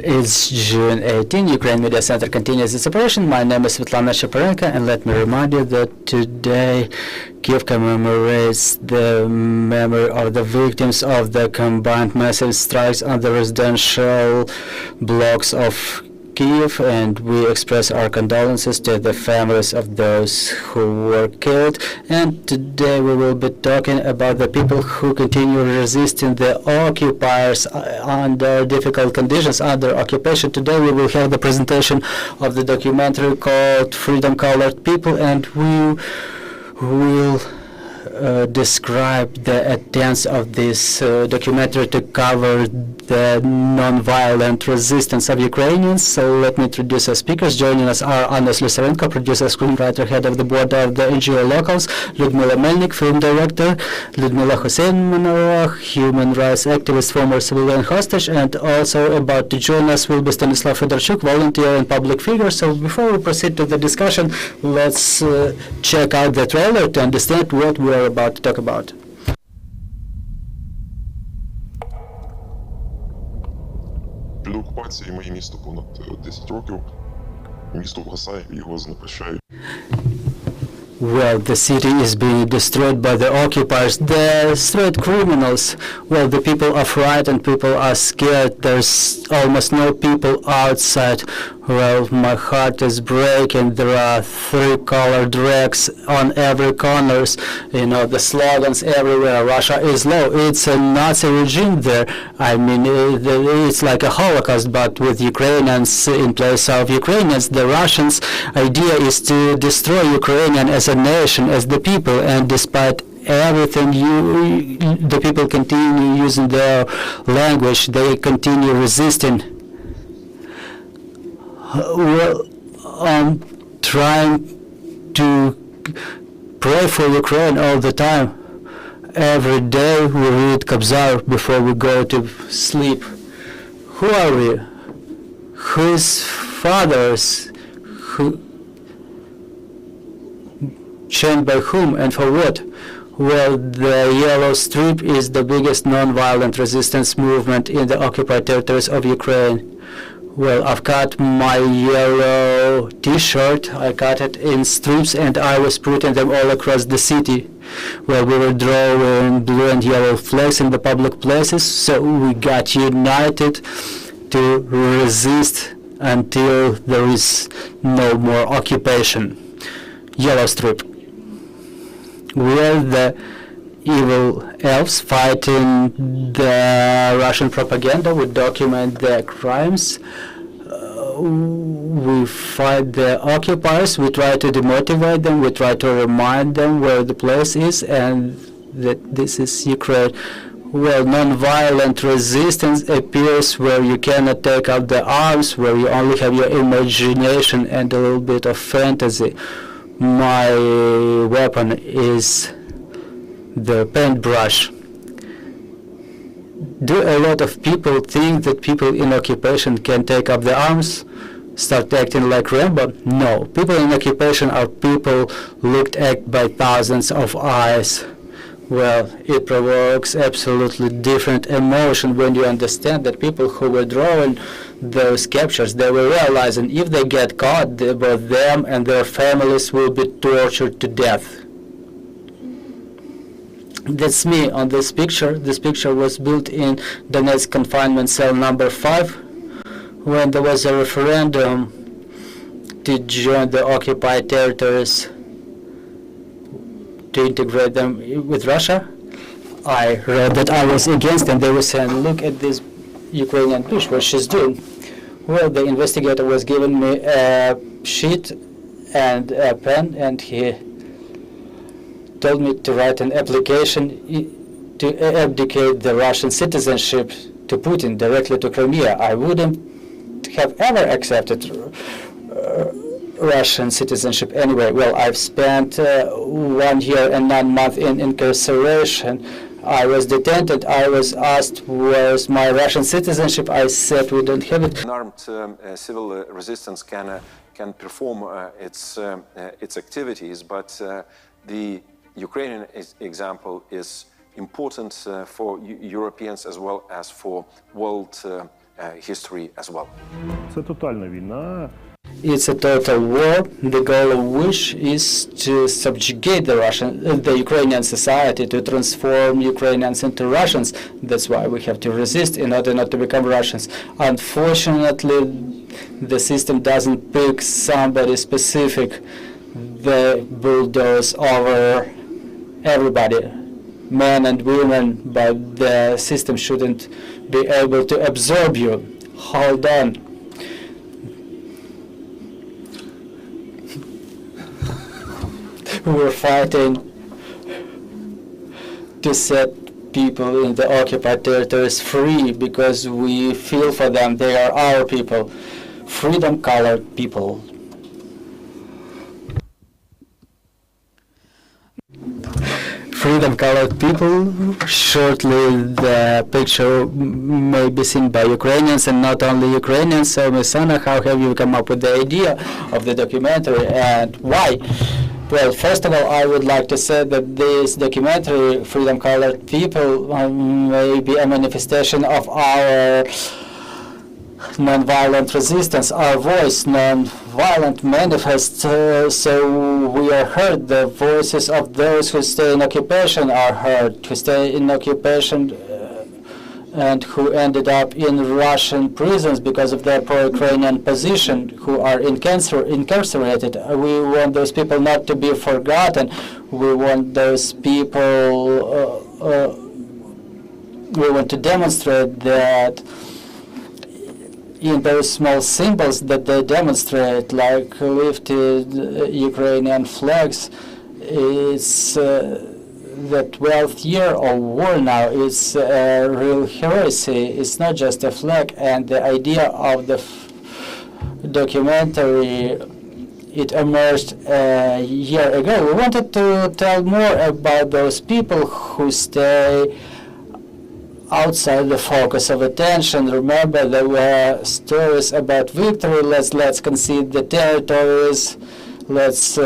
It's June 18. Ukraine Media Center continues its operation. My name is Sliusarenko, and let me remind you that today Kiev commemorates the memory of the victims of the combined massive strikes on the residential blocks of Kiev, and we express our condolences to the families of those who were killed. And today we will be talking about the people who continue resisting the occupiers under difficult conditions, under occupation. Today we will have the presentation of the documentary called Freedom Colored People, and we will describe the attempts of this documentary to cover the non-violent resistance of Ukrainians. So let me introduce our speakers. Joining us are Sliusarenko, producer, screenwriter, head of the board of the NGO Locals; Liudmyla Melnyk, film director; Liudmyla Huseinova, human rights activist, former civilian hostage; and also about to join us will be Stanislav Fedorchuk, volunteer and public figure. So before we proceed to the discussion, let's check out the trailer to understand what we are about to talk about. Під окупацією моє місто понад 10 років. Місто вгасає, його не прощають. Well, the city is being destroyed by the occupiers, the straight criminals. Well, the people are frightened, people are scared, there's almost no people outside. Well, my heart is breaking, there are 3 colored rags on every corners, you know, the slogans everywhere, Russia is low. It's a Nazi regime there. I mean, it's like a Holocaust, but with Ukrainians in place of Ukrainians. The Russians' idea is to destroy Ukrainian as a nation, as the people, and despite everything, the people continue using their language, they continue resisting. Well, I'm trying to pray for Ukraine all the time. Every day we read Kobzar before we go to sleep. Who are we? Whose fathers? Who? Chained by whom and for what? Well, the yellow strip is the biggest non-violent resistance movement in the occupied territories of Ukraine. Well, I've cut my yellow t-shirt, I cut it in strips, and I was putting them all across the city. Well, we were drawing blue and yellow flags in the public places, so we got united to resist until there is no more occupation. Yellow strip. We're the evil elves fighting the Russian propaganda. We document their crimes. We fight the occupiers. We try to demotivate them. We try to remind them where the place is and that this is Ukraine. Well, non-violent resistance appears where you cannot take out the arms, where you only have your imagination and a little bit of fantasy. My weapon is the paintbrush. Do a lot of people think that people in occupation can take up the arms, start acting like Rambo? No. People in occupation are people looked at by thousands of eyes. Well, it provokes absolutely different emotion when you understand that people who were drawing those captures, they were realizing if they get caught, both them and their families will be tortured to death. That's me on this picture. This picture was built in Donetsk confinement cell number 5 when there was a referendum to join the occupied territories, to integrate them with Russia. I read that I was against, and they were saying, look at this Ukrainian bitch, what she's doing. Well, the investigator was giving me a sheet and a pen, and he told me to write an application to abdicate the Russian citizenship to Putin directly to Crimea. I wouldn't have ever accepted Russian citizenship anyway. Well, I've spent 1 year and 9 months in incarceration. I was detained. I was asked, where's my Russian citizenship? I said, we don't have it. Armed civil resistance can perform its activities, but the Ukrainian example is important for Europeans as well as for world history as well. Це тотальна війна. It's a total war, the goal of which is to subjugate the Ukrainian society, to transform Ukrainians into Russians. That's why we have to resist in order not to become Russians. Unfortunately, the system doesn't pick somebody specific. They bulldoze over everybody, men and women, but the system shouldn't be able to absorb you. Hold on. We're fighting to set people in the occupied territories free because we feel for them. They are our people, freedom-colored people. Freedom-colored people. Shortly, the picture may be seen by Ukrainians and not only Ukrainians. So, Ms. Anna, how have you come up with the idea of the documentary and why? Well, first of all, I would like to say that this documentary, Freedom-Colored People, may be a manifestation of our non-violent resistance, our voice, non-violent manifest. So we are heard. The voices of those who stay in occupation are heard, who stay in occupation and who ended up in Russian prisons because of their pro-Ukrainian position, who are incarcerated. We want those people not to be forgotten. We want those people, we want to demonstrate that in those small symbols that they demonstrate, like lifted Ukrainian flags, it's the 12th year of war now. It's a real heresy. It's not just a flag. And the idea of the documentary, it emerged a year ago. We wanted to tell more about those people who stay outside the focus of attention. Remember, there were stories about victory. Let's concede the territories. Let's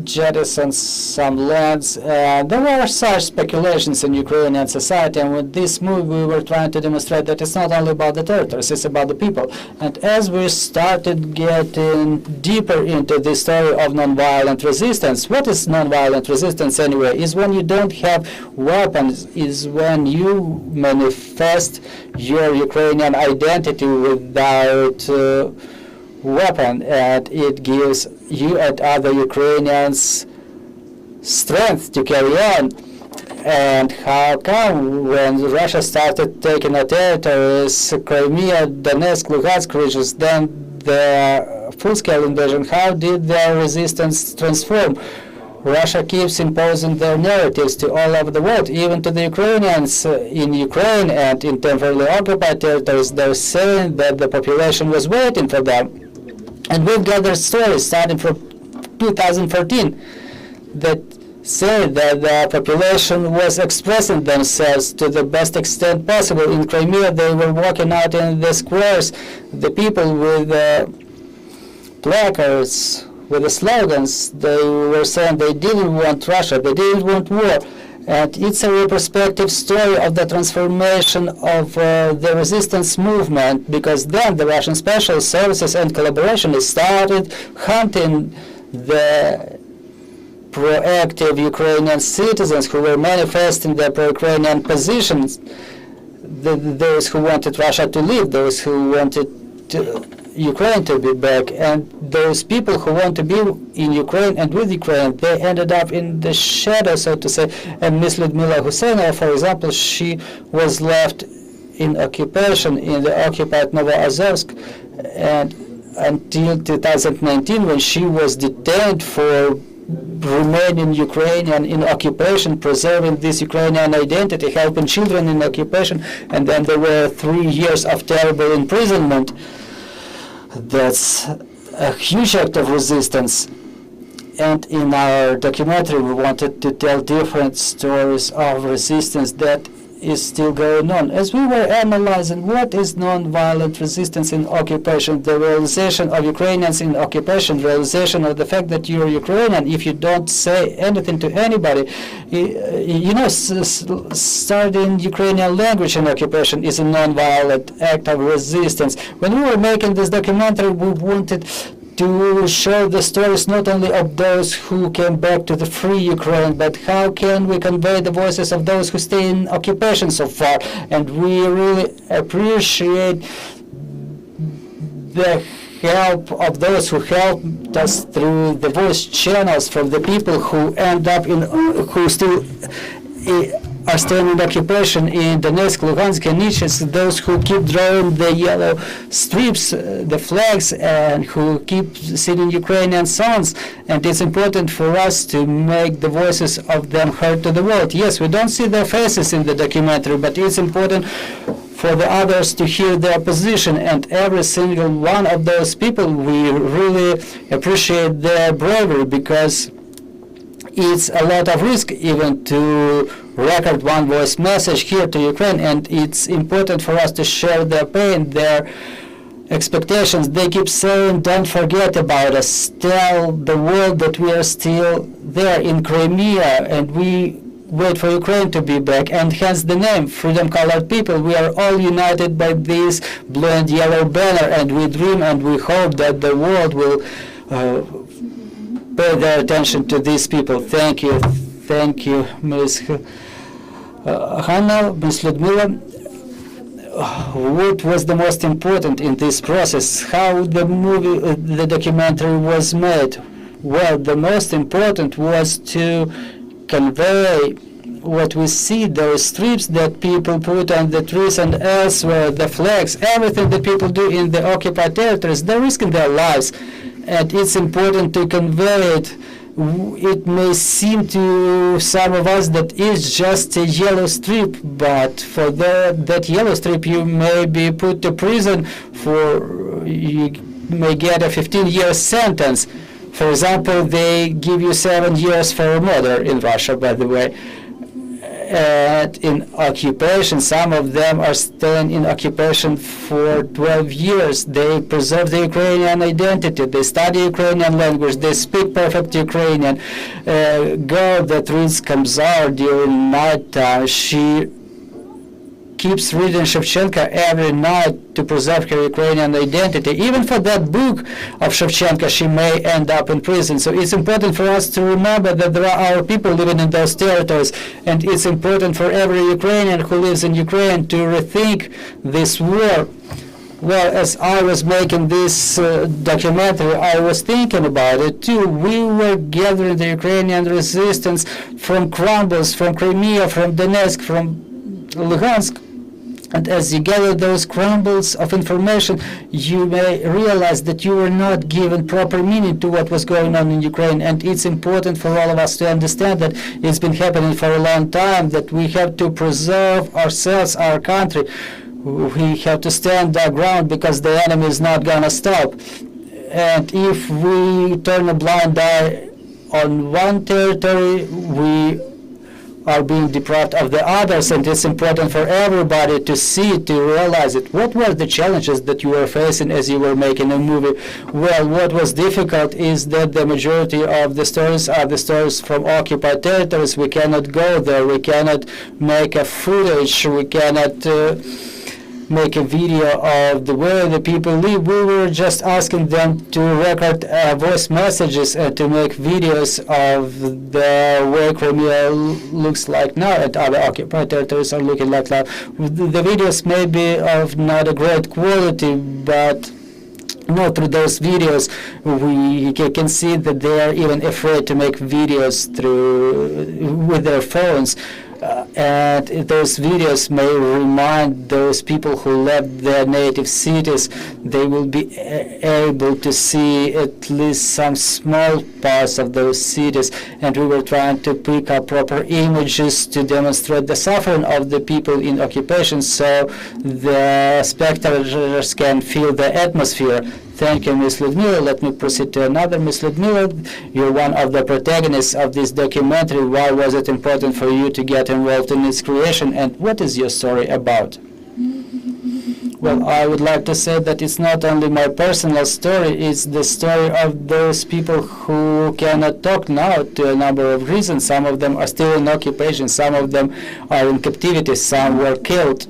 jettison some lands. There were such speculations in Ukrainian society, and with this move we were trying to demonstrate that it's not only about the territories, it's about the people. And as we started getting deeper into the story of nonviolent resistance, what is nonviolent resistance anyway? Is when you don't have weapons, is when you manifest your Ukrainian identity without weapon, and it gives you and other Ukrainians strength to carry on. And how come when Russia started taking our territories, Crimea, Donetsk, Luhansk regions, then the full-scale invasion, how did their resistance transform? Russia keeps imposing their narratives to all over the world, even to the Ukrainians in Ukraine and in temporarily occupied territories. They're saying that the population was waiting for them. And we've gathered stories starting from 2014 that say that the population was expressing themselves to the best extent possible. In Crimea, they were walking out in the squares, the people with placards, with the slogans. They were saying they didn't want Russia, they didn't want war. And it's a retrospective story of the transformation of the resistance movement, because then the Russian special services and collaborationists started hunting the proactive Ukrainian citizens who were manifesting their pro-Ukrainian positions, those who wanted Russia to leave, those who wanted Ukraine to be back, and those people who want to be in Ukraine and with Ukraine, they ended up in the shadow, so to say. And Ms. Liudmyla Huseinova, for example, she was left in occupation in the occupied Novoazovsk, and until 2019, when she was detained for remaining Ukrainian in occupation, preserving this Ukrainian identity, helping children in occupation, and then there were 3 years of terrible imprisonment. That's a huge act of resistance. And in our documentary, we wanted to tell different stories of resistance that is still going on. As we were analyzing what is non-violent resistance in occupation, the realization of Ukrainians in occupation, realization of the fact that you're Ukrainian, if you don't say anything to anybody, studying Ukrainian language in occupation is a non-violent act of resistance. When we were making this documentary, we wanted to show the stories not only of those who came back to the free Ukraine, but how can we convey the voices of those who stay in occupation so far. And we really appreciate the help of those who helped us through the voice channels from the people who end up in, who still are staying in occupation in Donetsk, Luhansk, and Donetsk, those who keep drawing the yellow strips, the flags, and who keep singing Ukrainian songs. And it's important for us to make the voices of them heard to the world. Yes, we don't see their faces in the documentary, but it's important for the others to hear their position, and every single one of those people, we really appreciate their bravery, because it's a lot of risk even to record one voice message here to Ukraine, and it's important for us to share their pain, their expectations. They keep saying, don't forget about us, tell the world that we are still there in Crimea, and we wait for Ukraine to be back, and hence the name, Freedom Colored People. We are all united by this blue and yellow banner, and we dream and we hope that the world will pay their attention to these people. Thank you. Thank you, Ms. Hanna, Ms. Liudmyla. What was the most important in this process? How the movie, the documentary was made? Well, the most important was to convey what we see, those strips that people put on the trees and elsewhere, the flags, everything that people do in the occupied territories, they're risking their lives. And it's important to convey it. It may seem to some of us that it's just a yellow strip, but for that yellow strip you may be put to prison for, you may get a 15-year sentence. For example, they give you 7 years for a murder in Russia, by the way. And in occupation, some of them are staying in occupation for 12 years. They preserve the Ukrainian identity. They study Ukrainian language. They speak perfect Ukrainian. Girl that reads Kamzar during night time, she keeps reading Shevchenko every night to preserve her Ukrainian identity. Even for that book of Shevchenko, she may end up in prison. So it's important for us to remember that there are our people living in those territories, and it's important for every Ukrainian who lives in Ukraine to rethink this war. Well, as I was making this documentary, I was thinking about it too. We were gathering the Ukrainian resistance from crumbles, from Crimea, from Donetsk, from Luhansk. And as you gather those crumbles of information, you may realize that you were not given proper meaning to what was going on in Ukraine. And it's important for all of us to understand that it's been happening for a long time, that we have to preserve ourselves, our country. We have to stand our ground, because the enemy is not going to stop. And if we turn a blind eye on one territory, we are being deprived of the others, and it's important for everybody to see, to realize it. What were the challenges that you were facing as you were making a movie? Well, what was difficult is that the majority of the stories are the stories from occupied territories. We cannot go there, we cannot make a footage, we cannot make a video of the way the people live. We were just asking them to record voice messages and to make videos of the way Crimea looks like now and other occupied territories are looking like now. The videos may be of not a great quality, but through those videos we can see that they are even afraid to make videos with their phones. And those videos may remind those people who left their native cities. They will be able to see at least some small parts of those cities. And we were trying to pick up proper images to demonstrate the suffering of the people in occupation, so the spectators can feel the atmosphere. Thank you, Ms. Liudmyla. Let me proceed to another. Ms. Liudmyla, you're one of the protagonists of this documentary. Why was it important for you to get involved in its creation, and what is your story about? Well, I would like to say that it's not only my personal story, it's the story of those people who cannot talk now to a number of reasons. Some of them are still in occupation, some of them are in captivity, some were killed.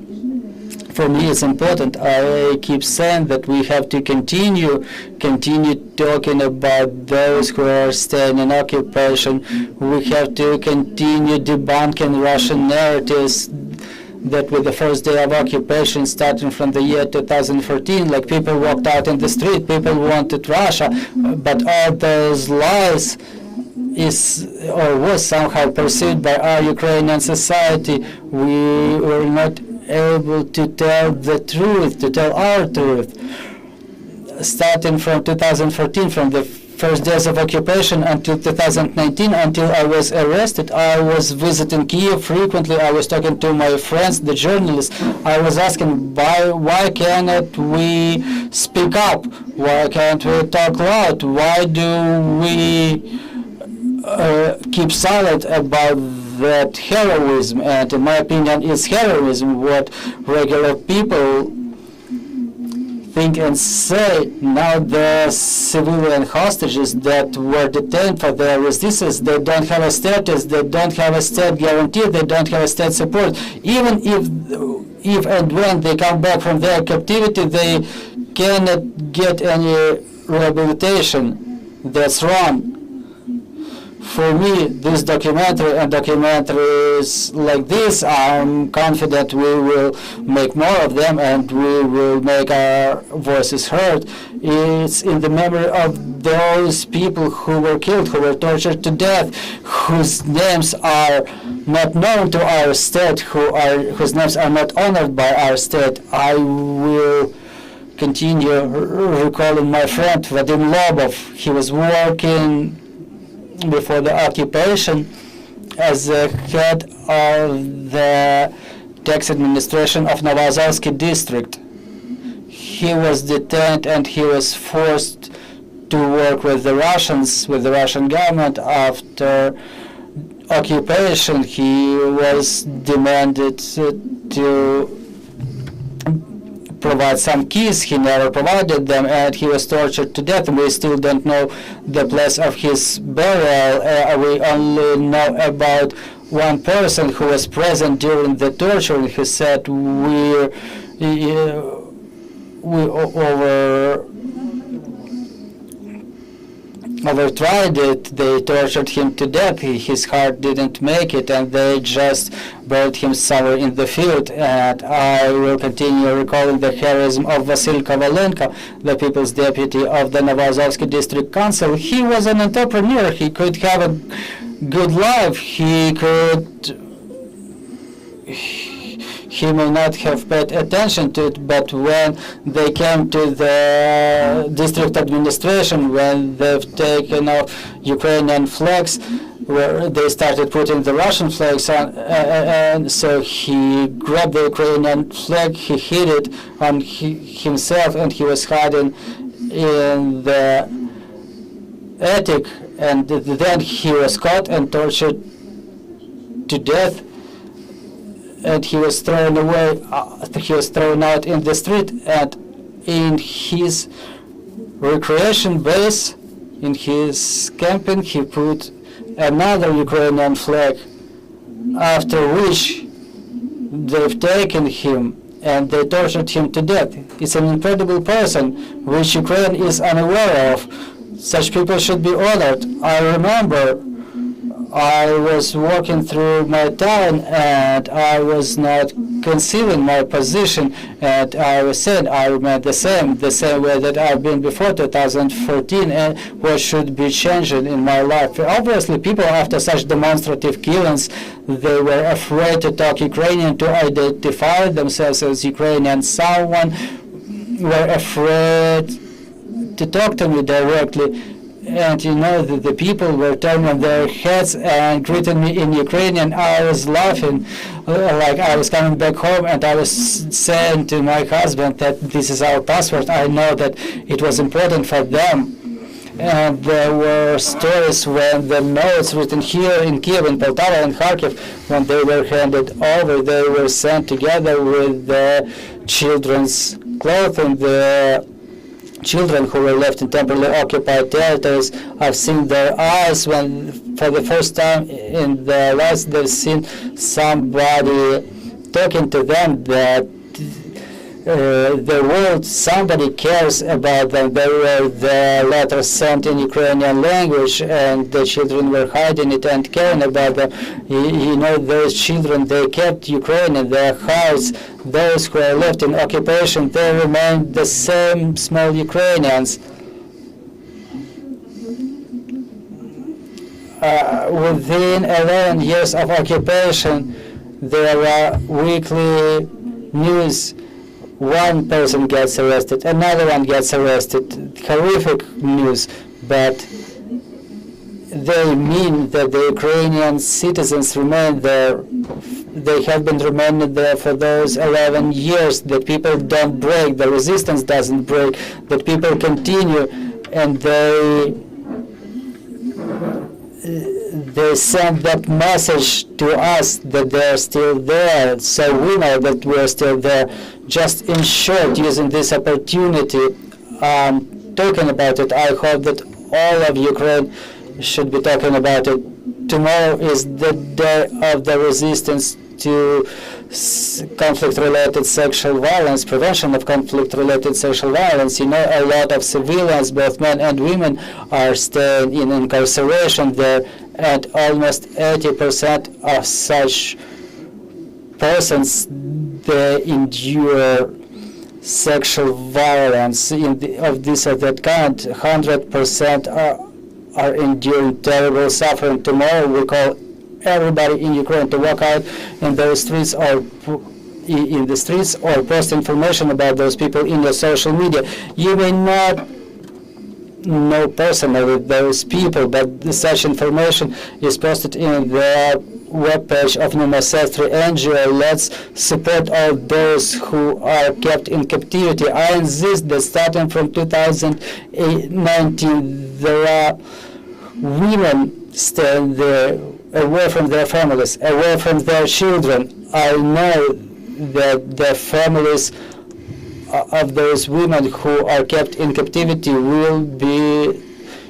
For me, it's important. I keep saying that we have to continue talking about those who are staying in occupation. We have to continue debunking Russian narratives that with the first day of occupation, starting from the year 2014, like people walked out in the street, people wanted Russia, but all those lies was somehow perceived by our Ukrainian society. We were not able to tell the truth, to tell our truth. Starting from 2014, from the first days of occupation until 2019, until I was arrested, I was visiting Kiev frequently. I was talking to my friends, the journalists. I was asking why cannot we speak up? Why can't we talk loud? Why do we keep silent about that heroism? And in my opinion, it's heroism what regular people think and say. Now the civilian hostages that were detained for their resistance, they don't have a status, they don't have a state guarantee, they don't have a state support. Even if and when they come back from their captivity, they cannot get any rehabilitation. That's wrong. For me, this documentary and documentaries like this, I'm confident we will make more of them and we will make our voices heard. It's in the memory of those people who were killed, who were tortured to death, whose names are not known to our state, whose names are not honored by our state. I will continue recalling my friend Vadim Lobov. He was working before the occupation as the head of the tax administration of Novoazovsk district. He was detained and he was forced to work with the Russians, with the Russian government. After occupation, he was demanded to provide some keys. He never provided them, and he was tortured to death. We still don't know the place of his burial. We only know about one person who was present during the torture, and he said we overtried it. They tortured him to death. His heart didn't make it, and they just buried him somewhere in the field. And I will continue recalling the heroism of Vasil Kovalenko, the people's deputy of the Novoazovsk district council. He was an entrepreneur. He could have a good life. He may not have paid attention to it, but when they came to the district administration, when they've taken off Ukrainian flags, where they started putting the Russian flags on, and so he grabbed the Ukrainian flag, he hid it on himself, and he was hiding in the attic, and then he was caught and tortured to death. And he was thrown away, he was thrown out in the street, and in his recreation base, in his camping, he put another Ukrainian flag, after which they've taken him and they tortured him to death. It's an incredible person, which Ukraine is unaware of. Such people should be honored. I remember I was walking through my town and I was not concealing my position, and I was saying I remain the same way that I've been before 2014, and what should be changing in my life. Obviously, people after such demonstrative killings, they were afraid to talk Ukrainian, to identify themselves as Ukrainian. Someone were afraid to talk to me directly. And the people were turning on their heads and greeting me in Ukrainian. I was laughing, like I was coming back home, and I was saying to my husband that this is our password. I know that it was important for them. And there were stories when the notes written here in Kiev, in Poltava, and Kharkiv, when they were handed over, they were sent together with the children's clothing. The children who were left in temporarily occupied territories, I've seen their eyes when, for the first time in their lives, they've seen somebody talking to them that the world, somebody cares about them. There were the letters sent in Ukrainian language, and the children were hiding it and caring about them. Those children, they kept Ukrainian, their hearts. Those who are left in occupation, they remain the same small Ukrainians. Within 11 years of occupation, there are weekly news. One person gets arrested, another one gets arrested, horrific news, but they mean that the Ukrainian citizens remain there. They have been remaining there for those 11 years, that people don't break, the resistance doesn't break, that people continue, and they send that message to us that they're still there, so we know that we're still there. Just in short, using this opportunity, talking about it, I hope that all of Ukraine should be talking about it. Tomorrow is the day of the resistance to conflict-related sexual violence, prevention of conflict-related sexual violence. A lot of civilians, both men and women, are staying in incarceration there, and almost 80% of such persons, they endure sexual violence of this or that kind. 100% are enduring terrible suffering. Tomorrow we call everybody in Ukraine to walk out in the streets or post information about those people in your social media. You may not know personally those people, but such information is posted in the webpage of Novoazovsk NGO. Let's support all those who are kept in captivity. I insist that starting from 2019, there are women staying there, away from their families, away from their children. I know that the families of those women who are kept in captivity will be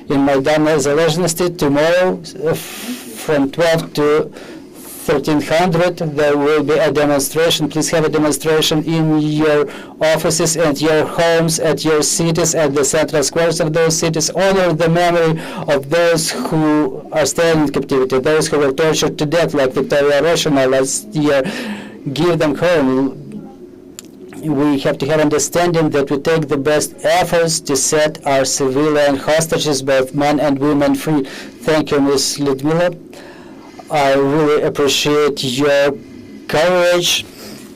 in Maidan Nezalezhnosti tomorrow from 12 to 1300. There will be a demonstration. Please have a demonstration in your offices and your homes, at your cities, at the central squares of those cities. Honor the memory of those who are staying in captivity, those who were tortured to death, like Victoria Roshina last year. Give them home. We have to have understanding that we take the best efforts to set our civilian hostages, both men and women, free. Thank you, Ms. Liudmyla. I really appreciate your courage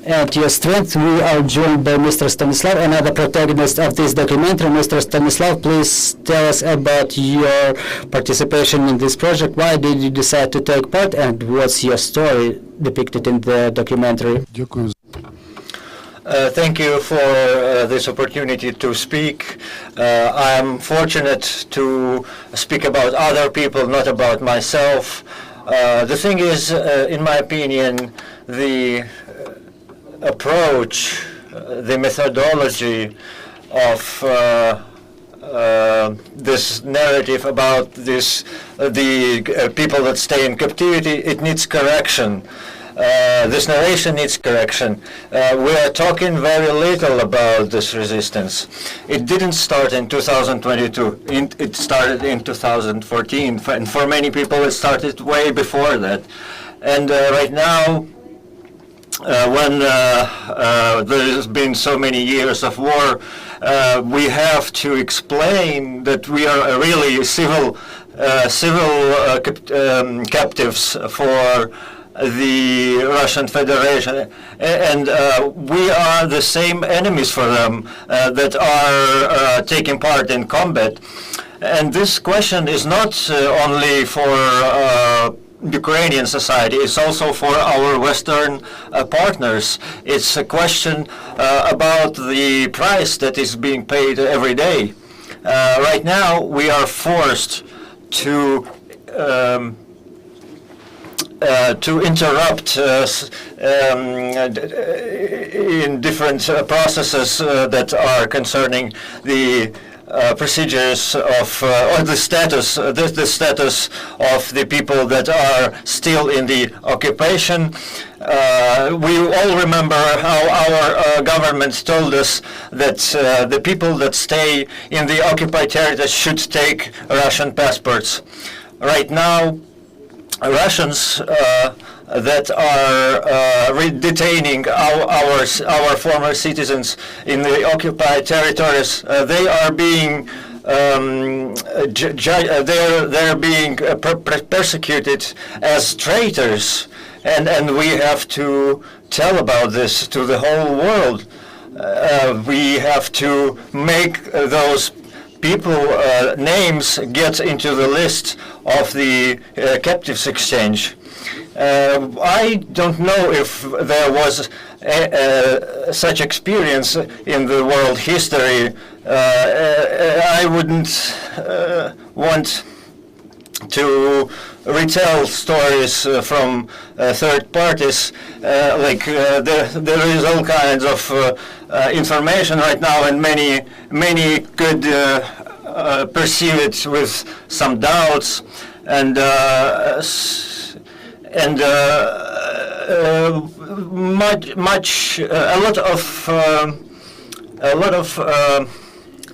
and your strength. We are joined by Mr. Stanislav, another protagonist of this documentary. Mr. Stanislav, please tell us about your participation in this project. Why did you decide to take part, and what's your story depicted in the documentary? Thank you for this opportunity to speak. I am fortunate to speak about other people, not about myself. The thing is, in my opinion, the approach, the methodology of this narrative about the people that stay in captivity, it needs correction. This narration needs correction. We are talking very little about this resistance. It didn't start in 2022. It started in 2014, and for many people it started way before that. And right now, when there's been so many years of war, we have to explain that we are really civil captives for the Russian Federation, and we are the same enemies for them that are taking part in combat. And this question is not only for Ukrainian society, it's also for our Western partners. It's a question about the price that is being paid every day. Right now, we are forced to interrupt in different processes that are concerning the procedures of or the status of the people that are still in the occupation. We all remember how our government told us that the people that stay in the occupied territories should take Russian passports. Right now, Russians that are detaining our former citizens in the occupied territories, they are being they're being persecuted as traitors, and we have to tell about this to the whole world. We have to make those people names get into the list of the captives exchange. I don't know if there was such experience in the world history. I wouldn't want to retell stories from third parties. There is all kinds of information right now, and many could perceive it with some doubts, and a lot of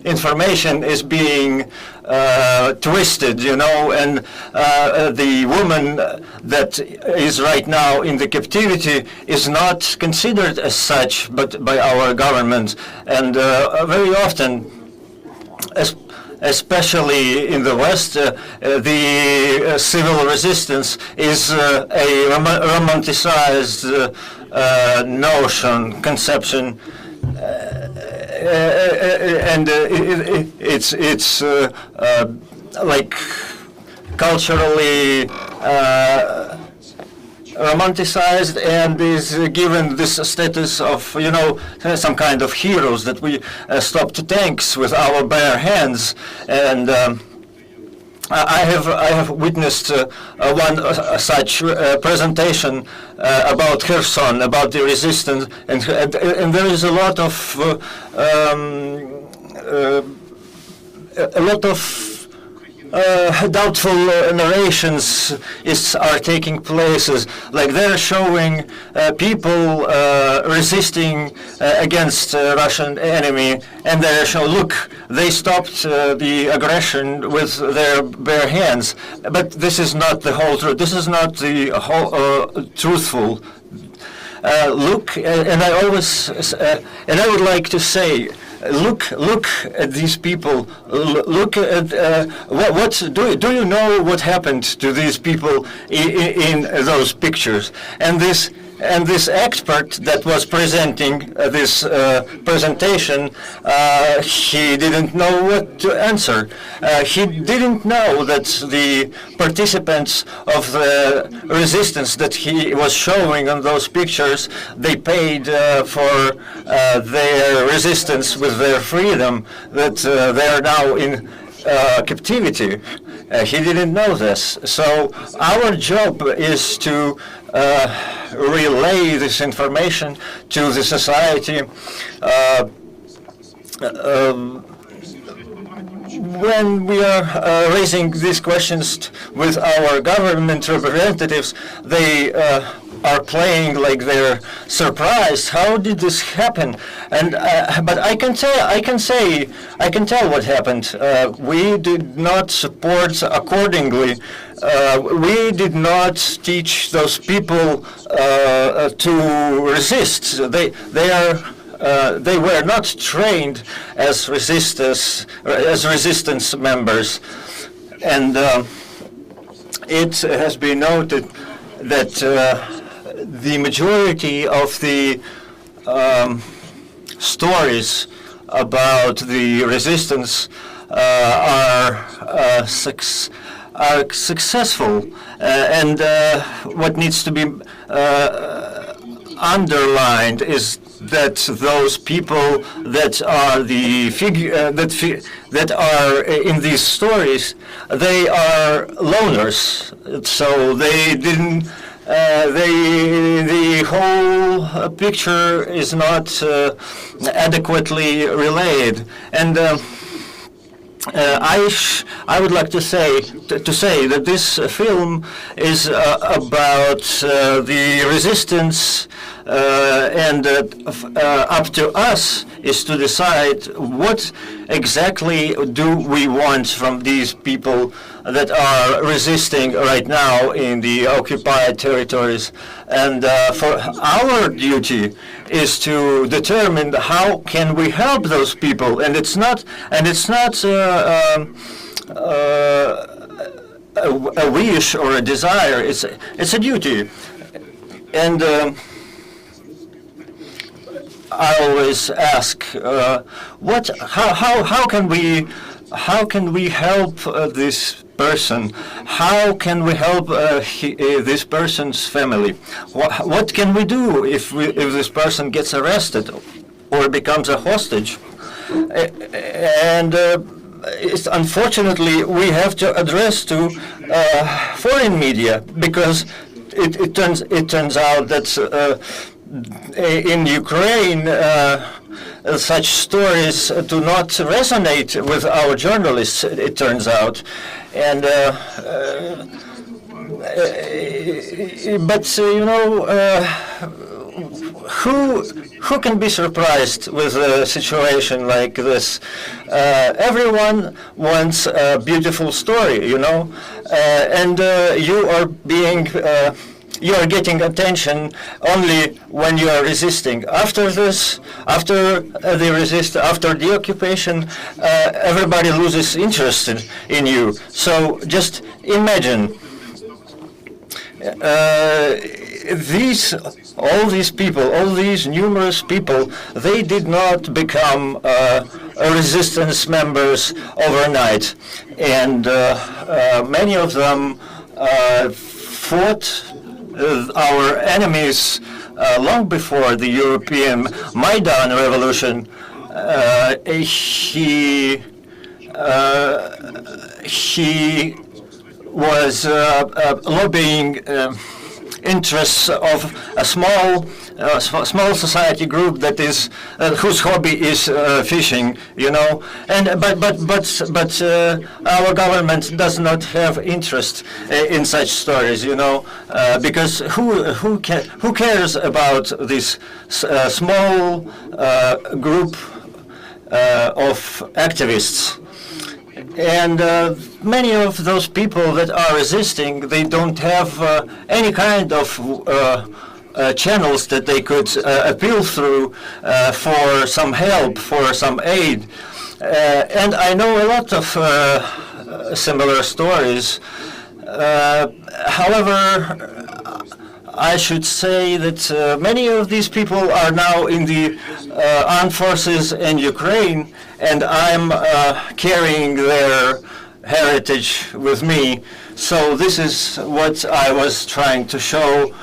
information is being twisted, and the woman that is right now in the captivity is not considered as such, but by our government, and very often, especially in the West, the civil resistance is a romanticized conception, and it's like culturally romanticized, and is given this status of some kind of heroes that we stopped tanks with our bare hands. And I have witnessed one such presentation about Kherson, about the resistance, and there is a lot of doubtful narrations are taking places. Like they're showing people resisting against Russian enemy, and they're showing, look, they stopped the aggression with their bare hands. But this is not the whole truth. This is not the whole truthful. Look, and I always, and I would like to say, look at these people. Look at what do you know what happened to these people in those pictures? And this expert that was presenting this presentation, he didn't know what to answer. He didn't know that the participants of the resistance that he was showing on those pictures, they paid for their resistance with their freedom, that they are now in captivity. He didn't know this. So our job is to relay this information to the society. When we are raising these questions with our government representatives, they are playing like they're surprised. How did this happen? And but I can tell what happened. We did not support accordingly. We did not teach those people to resist. They were not trained as resistance members, and it has been noted that the majority of the stories about the resistance are successful, and what needs to be underlined is that those people that are the that are in these stories, they are loners. So they didn't. The whole picture is not adequately relayed, and I would like to say that this film is about the resistance, and up to us is to decide what exactly do we want from these people that are resisting right now in the occupied territories. And for our duty is to determine how can we help those people, and it's not a wish or a desire. It's a duty, and I always ask, how can we help this person? How can we help this person's family? What can we do if this person gets arrested or becomes a hostage? And unfortunately, we have to address to foreign media, because it turns out that in Ukraine, such stories do not resonate with our journalists, it turns out. And but you know, who can be surprised with a situation like this? Everyone wants a beautiful story, you know, and you are being. You are getting attention only when you are resisting. After this, after the occupation, everybody loses interest in you. So just imagine all these people, all these numerous people, they did not become resistance members overnight, and many of them fought our enemies long before the European Maidan revolution. He was lobbying interests of a small society group that is whose hobby is fishing, you know. And but our government does not have interest in such stories, you know, because who cares about this small group of activists? And many of those people that are resisting, they don't have any kind of channels that they could appeal through for some help, for some aid. And I know a lot of similar stories. However, I should say that many of these people are now in the armed forces in Ukraine, and I'm carrying their heritage with me. So this is what I was trying to show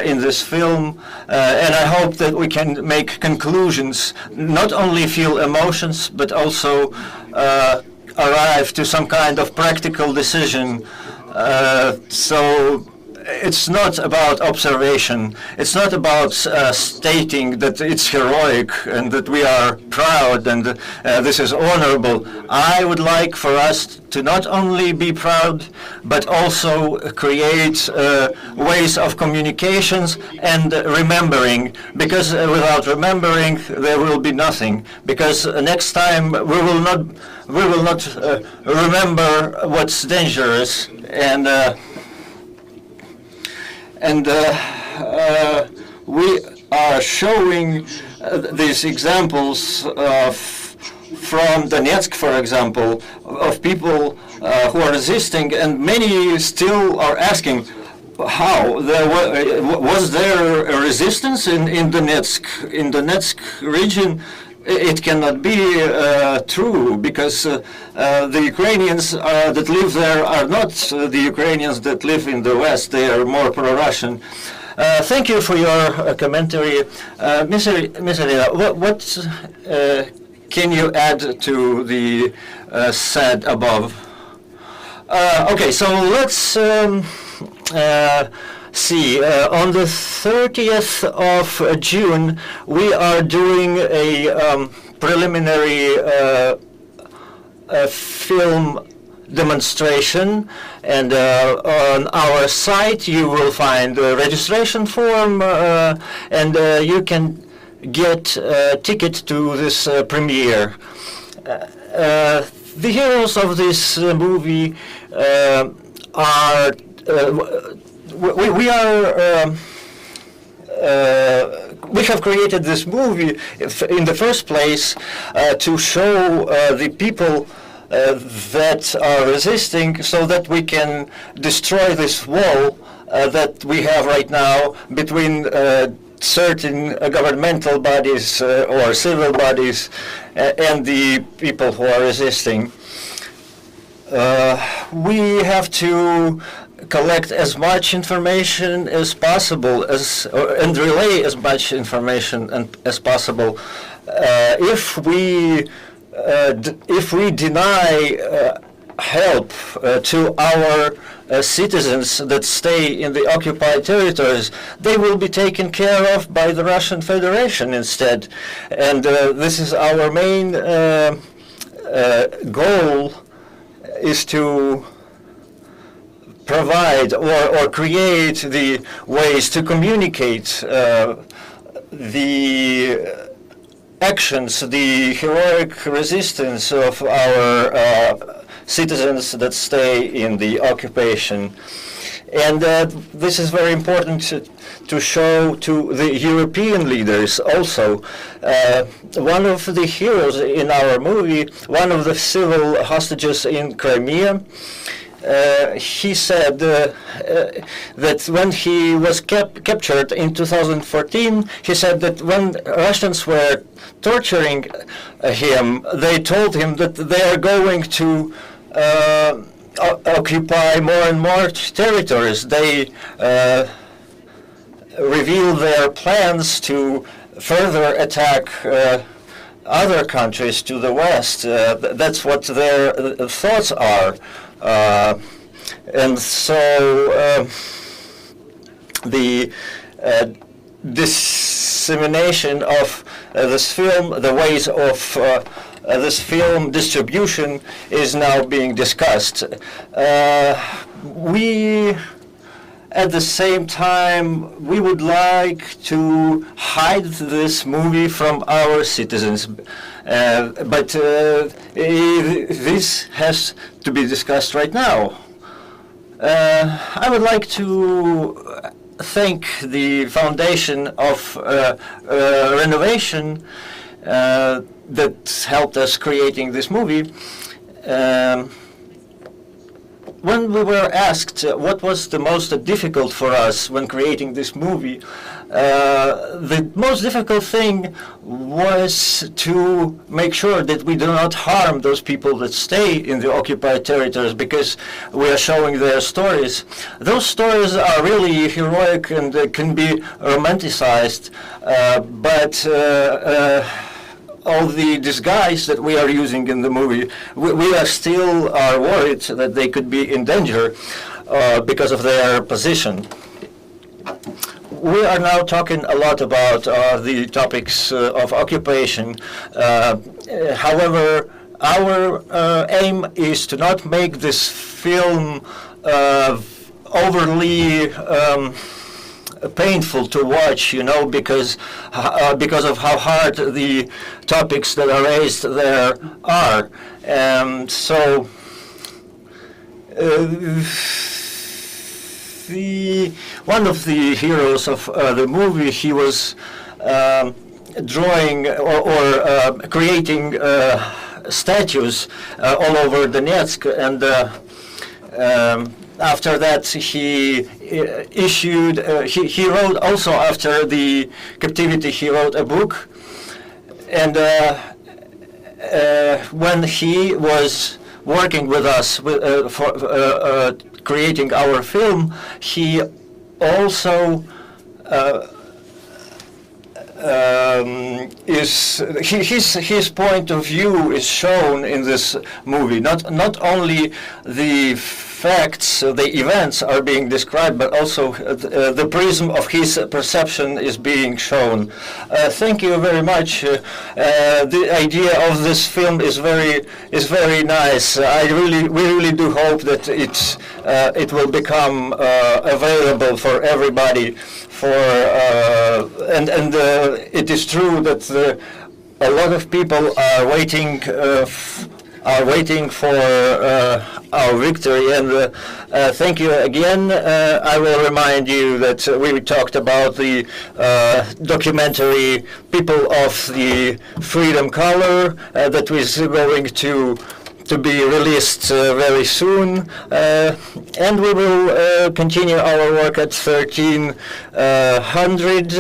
in this film, and I hope that we can make conclusions, not only feel emotions, but also arrive to some kind of practical decision. So it's not about observation. It's not about stating that it's heroic and that we are proud and this is honorable. I would like for us to not only be proud, but also create ways of communications and remembering, because without remembering there will be nothing. Because next time we will not remember what's dangerous, and we are showing these examples from Donetsk, for example, of people who are resisting, and many still are asking, how? Was there a resistance in Donetsk region? it cannot be true, because the Ukrainians that live there are not the Ukrainians that live in the West. They are more pro-Russian. Thank you for your commentary. Ms. Irina, what can you add to the said above? Okay, so let's see. On the 30th of June, we are doing a preliminary film demonstration, and on our site you will find a registration form, and you can get a ticket to this premiere. The heroes of this movie are we have created this movie in the first place to show the people that are resisting, so that we can destroy this wall that we have right now between certain governmental bodies or civil bodies and the people who are resisting. We have to collect as much information as possible and relay as much information as possible. If we deny help to our citizens that stay in the occupied territories, they will be taken care of by the Russian Federation instead. And this is our main goal, is to provide or create the ways to communicate the actions, the heroic resistance of our citizens that stay in the occupation. And this is very important to show to the European leaders also. One of the heroes in our movie, one of the civil hostages in Crimea, he said that when he was captured in 2014, he said that when Russians were torturing him, they told him that they are going to occupy more and more territories. They reveal their plans to further attack other countries to the west. That's what their thoughts are. And so the dissemination of this film, the ways of this film distribution is now being discussed. We, at the same time, we would like to hide this movie from our citizens, but this has to be discussed right now. I would like to thank the Foundation of Renovation that helped us creating this movie. When we were asked what was the most difficult for us when creating this movie, the most difficult thing was to make sure that we do not harm those people that stay in the occupied territories, because we are showing their stories. Those stories are really heroic and can be romanticized, but all the disguise that we are using in the movie, we are still worried that they could be in danger because of their position. We are now talking a lot about the topics of occupation. However, our aim is to not make this film overly painful to watch, you know, because of how hard the topics that are raised there are. And so one of the heroes of the movie, he was drawing or creating statues all over Donetsk, and after that he issued, he wrote also, after the captivity, he wrote a book, And when he was working with us for creating our film, he also his point of view is shown in this movie. Not only the facts, the events are being described, but also the prism of his perception is being shown. Thank you very much. The idea of this film is very nice. We really do hope that it will become available for everybody. It is true that a lot of people are waiting for our victory, and thank you again. I will remind you that we talked about the documentary People of the Freedom Color that is going to be released very soon, and we will continue our work at 1300.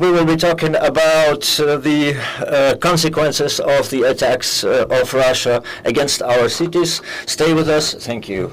We will be talking about the consequences of the attacks of Russia against our cities. Stay with us. Thank you.